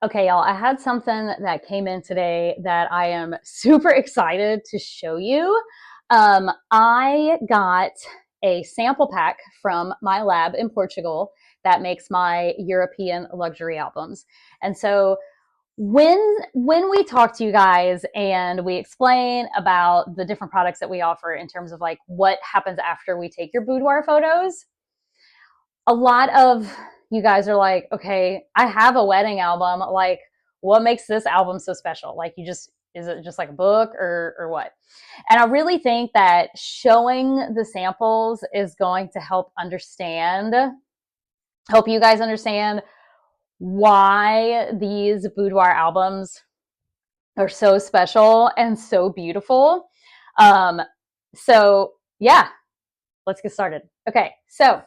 Okay, y'all, I had something that came in today that I am super excited to show you. I got a sample pack from my lab in Portugal that makes my European luxury albums. And so when we talk to you guys and we explain about the different products that we offer in terms of like what happens after we take your boudoir photos, a lot of you guys are like, okay, I have a wedding album. Like, what makes this album so special? Like, is it just like a book or what? And I really think that showing the samples is going to help you guys understand why these boudoir albums are so special and so beautiful. Um, so yeah, let's get started. Okay, so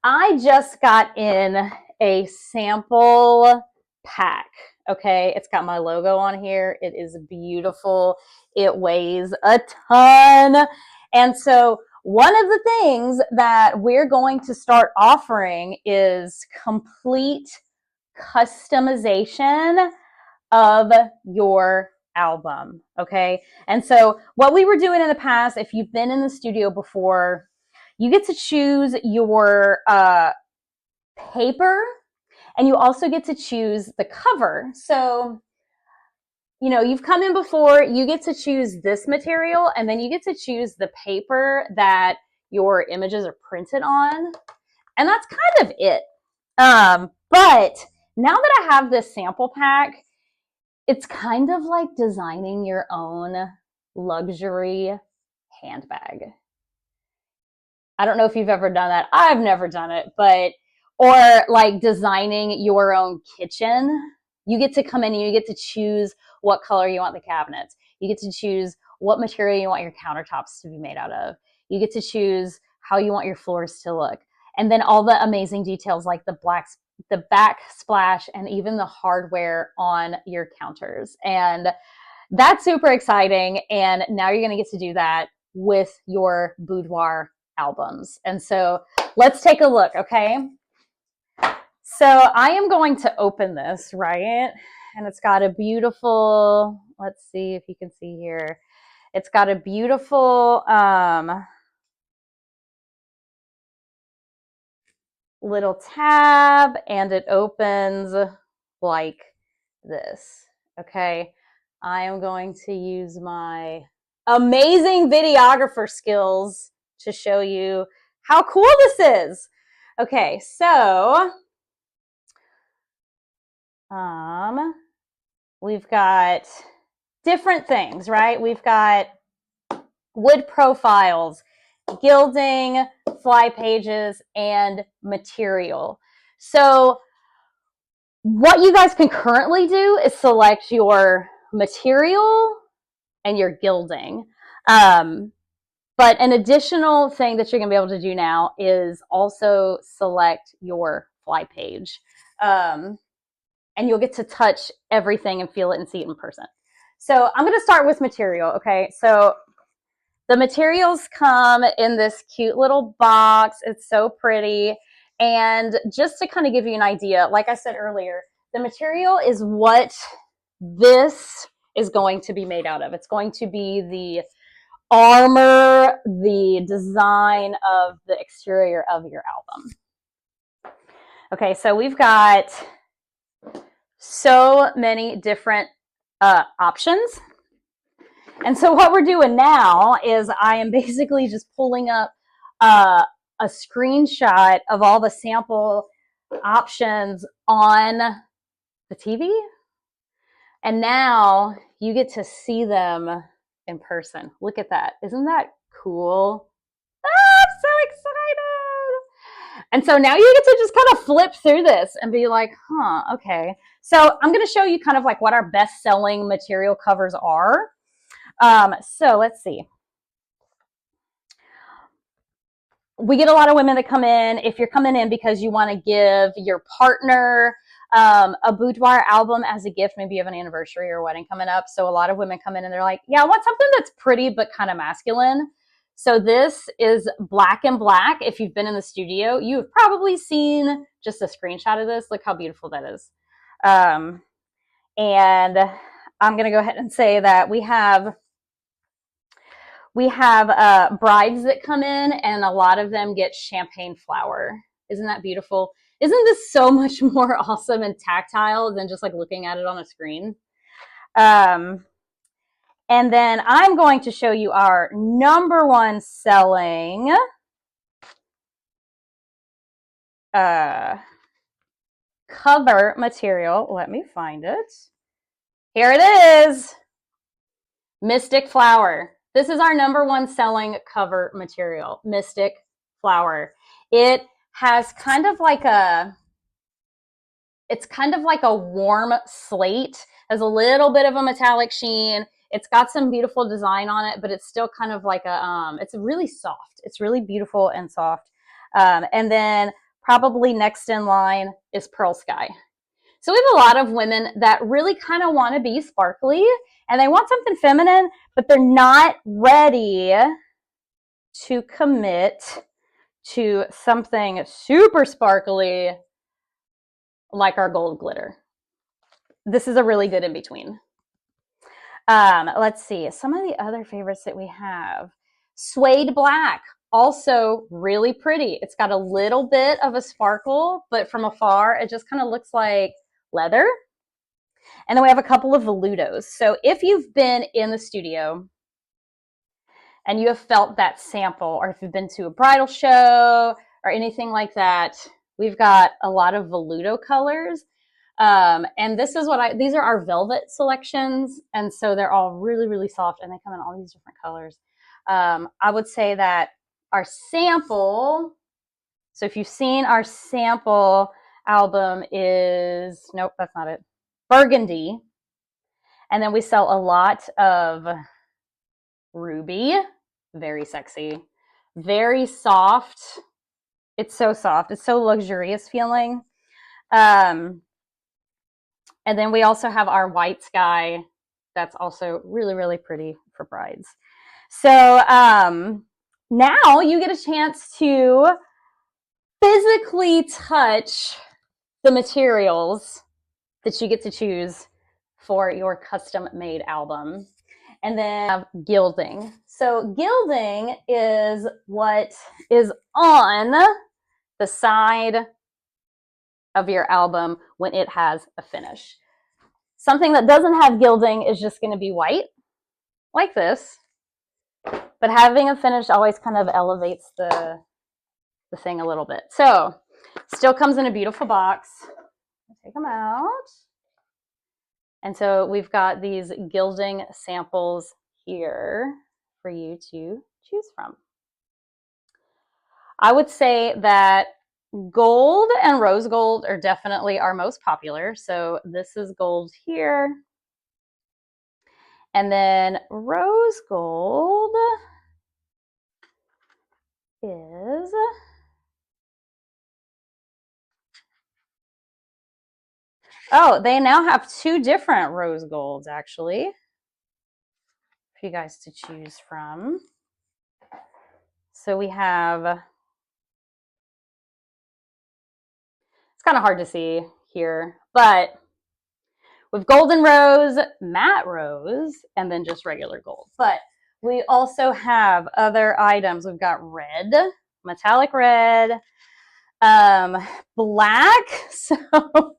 I just got in a sample pack. Okay, it's got my logo on here. It is beautiful. It weighs a ton. And so, one of the things that we're going to start offering is complete customization of your album. Okay, and so what we were doing in the past, if you've been in the studio before, you get to choose your paper, and you also get to choose the cover. So, you've come in before, you get to choose this material, and then you get to choose the paper that your images are printed on. And that's kind of it. But now that I have this sample pack, it's kind of like designing your own luxury handbag. I don't know if you've ever done that. I've never done it, or like designing your own kitchen. You get to come in and you get to choose what color you want the cabinets. You get to choose what material you want your countertops to be made out of. You get to choose how you want your floors to look. And then all the amazing details like the backsplash and even the hardware on your counters. And that's super exciting. And now you're going to get to do that with your boudoir albums. And so let's take a look, okay? So I am going to open this, right? And it's got a beautiful, let's see if you can see here. It's got a beautiful little tab, and it opens like this, okay? I am going to use my amazing videographer skills to show you how cool this is. Okay, so we've got different things, right? We've got wood profiles, gilding, fly pages, and material. So what you guys can currently do is select your material and your gilding. But an additional thing that you're going to be able to do now is also select your fly page. And you'll get to touch everything and feel it and see it in person. So I'm going to start with material, okay? So the materials come in this cute little box. It's so pretty. And just to kind of give you an idea, like I said earlier, the material is what this is going to be made out of. It's going to be the armor, the design of the exterior of your album. Okay, so we've got so many different options. And so what we're doing now is I am basically just pulling up a screenshot of all the sample options on the TV. And now you get to see them in person. Look at that. Isn't that cool? Ah, I'm so excited. And so now you get to just kind of flip through this and be like, huh, okay. So I'm going to show you kind of like what our best-selling material covers are. So let's see. We get a lot of women that come in. If you're coming in because you want to give your partner a boudoir album as a gift, maybe you have an anniversary or a wedding coming up. So a lot of women come in and they're like, yeah, I want something that's pretty but kind of masculine. So this is black and black. If you've been in the studio, you've probably seen just a screenshot of this. Look how beautiful that is. And I'm going to go ahead and say that we have brides that come in, and a lot of them get champagne flower. Isn't that beautiful? Isn't this so much more awesome and tactile than just like looking at it on a screen? And then I'm going to show you our number one selling cover material. Let me find it. Here it is. Mystic Flower. This is our number one selling cover material, Mystic Flower. It has kind of like it's kind of like a warm slate, has a little bit of a metallic sheen. It's got some beautiful design on it, but it's still kind of like it's really soft. It's really beautiful and soft. And then probably next in line is Pearl Sky. So we have a lot of women that really kind of want to be sparkly and they want something feminine, but they're not ready to commit to something super sparkly like our gold glitter. This is a really good in between. Let's see, some of the other favorites that we have. Suede Black, also really pretty. It's got a little bit of a sparkle, but from afar, it just kind of looks like leather. And then we have a couple of veludos. So if you've been in the studio and you have felt that sample, or if you've been to a bridal show or anything like that, we've got a lot of veludo colors. And this is these are our velvet selections. And so they're all really, really soft and they come in all these different colors. I would say that our sample, so if you've seen our sample album is, nope, that's not it, burgundy. And then we sell a lot of ruby, very sexy, very soft. It's so soft. It's so luxurious feeling. And then we also have our white sky. That's also really, really pretty for brides. So now you get a chance to physically touch the materials that you get to choose for your custom made album. And then have gilding. So gilding is what is on the side of your album when it has a finish. Something that doesn't have gilding is just going to be white, like this. But having a finish always kind of elevates the thing a little bit. So still comes in a beautiful box. Take them out. And so we've got these gilding samples here for you to choose from. I would say that gold and rose gold are definitely our most popular. So this is gold here. And then rose gold is they now have two different rose golds actually for you guys to choose from. So we have, it's kind of hard to see here, but with golden rose, matte rose, and then just regular gold. But we also have other items. We've got red, metallic red, black. So,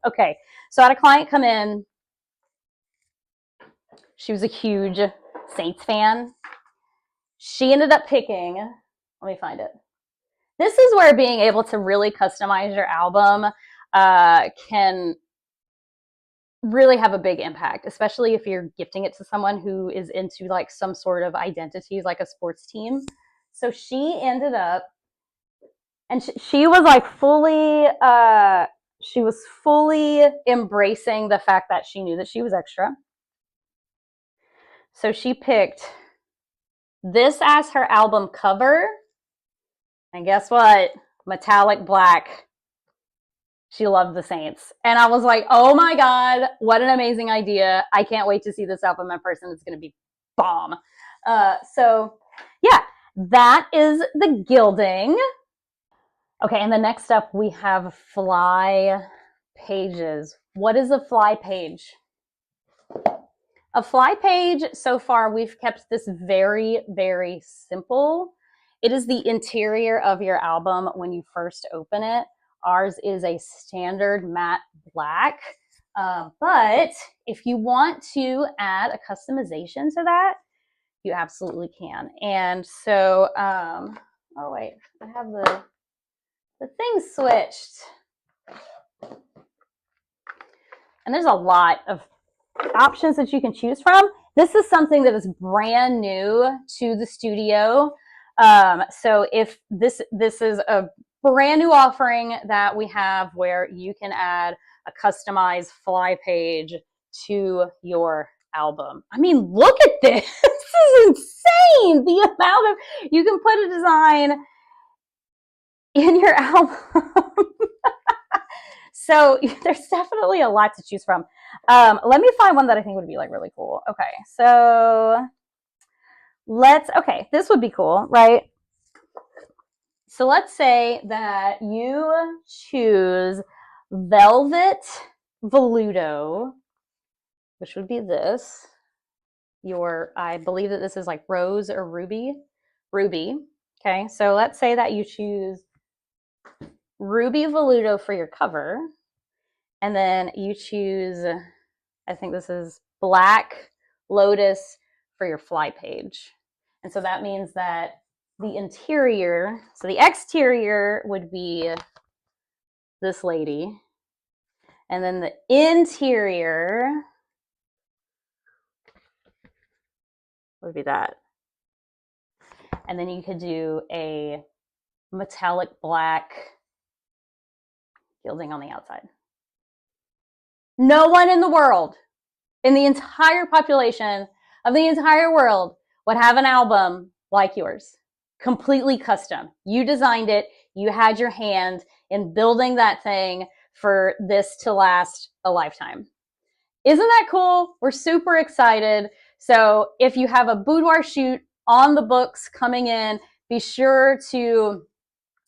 okay. So I had a client come in. She was a huge Saints fan. She ended up picking, let me find it. This is where being able to really customize your album can really have a big impact, especially if you're gifting it to someone who is into like some sort of identities, like a sports team. So she ended up, and she was like she was fully embracing the fact that she knew that she was extra. So she picked this as her album cover. And guess what? Metallic black. She loved the Saints. And I was like, oh my God, what an amazing idea. I can't wait to see this album in person. It's going to be bomb. So yeah, that is the gilding. Okay, and the next up we have fly pages What is a fly page? A fly page, so far, we've kept this very, very simple. It is the interior of your album when you first open it. Ours is a standard matte black. But if you want to add a customization to that, you absolutely can. And so, oh wait, I have the thing switched. And there's a lot of options that you can choose from. This is something that is brand new to the studio. So if this is a brand new offering that we have where you can add a customized fly page to your album. I mean, look at this. This is insane. The amount of, you can put a design in your album. So there's definitely a lot to choose from. Let me find one that I think would be like really cool. Okay, so okay, this would be cool, right? So let's say that you choose Velvet Veludo, which would be this. I believe that this is like rose or ruby. Ruby. Okay, so let's say that you choose Ruby Veludo for your cover. And then you choose, I think this is Black Lotus for your fly page. And so that means that the interior, so the exterior would be this lady. And then the interior would be that. And then you could do a metallic black gilding on the outside. No one in the world, in the entire population of the entire world, would have an album like yours. Completely custom. You designed it. You had your hand in building that thing for this to last a lifetime. Isn't that cool? We're super excited. So if you have a boudoir shoot on the books coming in, be sure to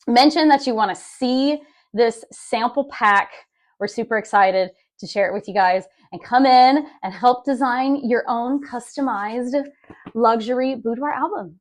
mention that you want to see this sample pack. We're super excited to share it with you guys and come in and help design your own customized luxury boudoir album.